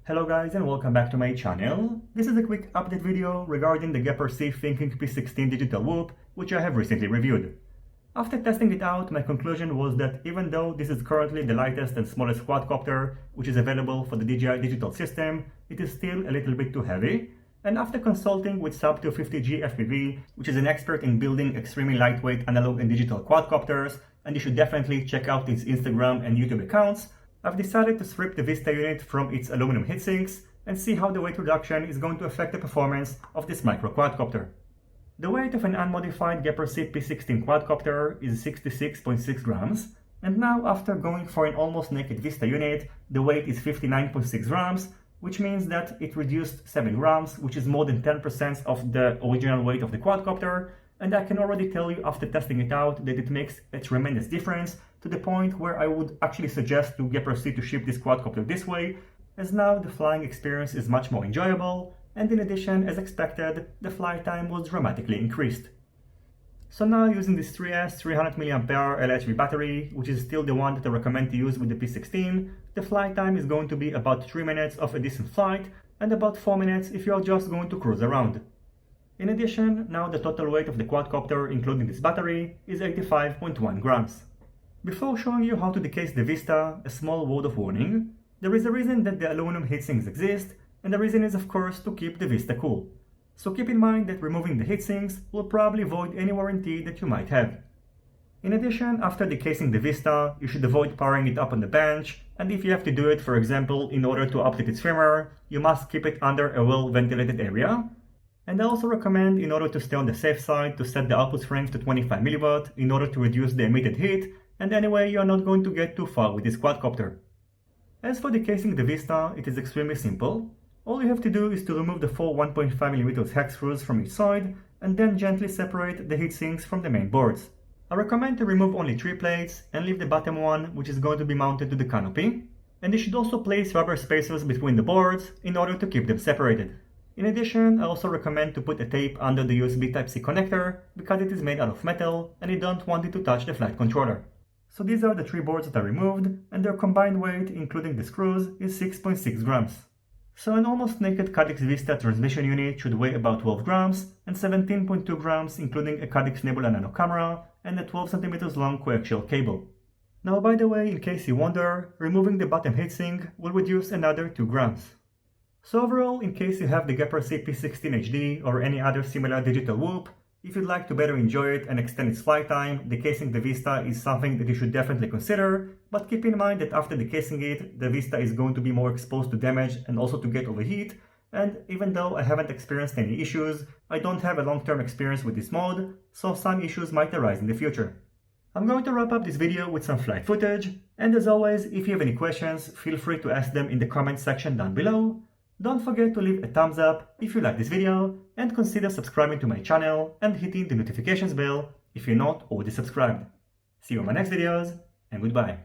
Hello guys and welcome back to my channel. This is a quick update video regarding the Geprc P16 digital whoop, which I have recently reviewed. After testing it out, my conclusion was that even though this is currently the lightest and smallest quadcopter which is available for the DJI digital system, it is still a little bit too heavy. And after consulting with sub 250G FPV, which is an expert in building extremely lightweight analog and digital quadcopters, and you should definitely check out his Instagram and YouTube accounts, I've decided to strip the Vista unit from its aluminum heatsinks and see how the weight reduction is going to affect the performance of this micro quadcopter. The weight of an unmodified Geprc P16 quadcopter is 66.6 grams, and now after going for an almost naked Vista unit, the weight is 59.6 grams, which means that it reduced 7 grams, which is more than 10% of the original weight of the quadcopter, and I can already tell you after testing it out that it makes a tremendous difference, to the point where I would actually suggest to Geprc to ship this quadcopter this way, as now the flying experience is much more enjoyable, and in addition, as expected, the flight time was dramatically increased. So now using this 3S 300 mAh LHV battery, which is still the one that I recommend to use with the P16, the flight time is going to be about 3 minutes of a decent flight, and about 4 minutes if you are just going to cruise around. In addition, now the total weight of the quadcopter, including this battery, is 85.1 grams. Before showing you how to decase the Vista, a small word of warning. There is a reason that the aluminum heatsinks exist, and the reason is of course to keep the Vista cool. So keep in mind that removing the heatsinks will probably void any warranty that you might have. In addition, after decasing the Vista, you should avoid powering it up on the bench, and if you have to do it, for example, in order to update its firmware, you must keep it under a well-ventilated area. And I also recommend, in order to stay on the safe side, to set the output strength to 25 mW in order to reduce the emitted heat, and anyway you are not going to get too far with this quadcopter. As for decasing the Vista, it is extremely simple. All you have to do is to remove the 4 1.5mm hex screws from each side, and then gently separate the heatsinks from the main boards. I recommend to remove only 3 plates and leave the bottom one, which is going to be mounted to the canopy, and you should also place rubber spacers between the boards in order to keep them separated. In addition, I also recommend to put a tape under the USB Type-C connector because it is made out of metal and you don't want it to touch the flight controller. So these are the 3 boards that I removed, and their combined weight, including the screws, is 6.6 grams. So an almost naked Caddx Vista transmission unit should weigh about 12 grams and 17.2 grams including a Caddx Nebula Nano camera and a 12 cm long coaxial cable. Now by the way, in case you wonder, removing the bottom heatsink will reduce another 2 grams. So overall, in case you have the Geprc P16 HD or any other similar digital whoop, if you'd like to better enjoy it and extend its flight time, decasing the Vista is something that you should definitely consider, but keep in mind that after decasing it, the Vista is going to be more exposed to damage and also to get overheat, and even though I haven't experienced any issues, I don't have a long-term experience with this mod, so some issues might arise in the future. I'm going to wrap up this video with some flight footage, and as always, if you have any questions, feel free to ask them in the comment section down below. Don't forget to leave a thumbs up if you like this video, and consider subscribing to my channel and hitting the notifications bell if you're not already subscribed. See you in my next videos, and goodbye.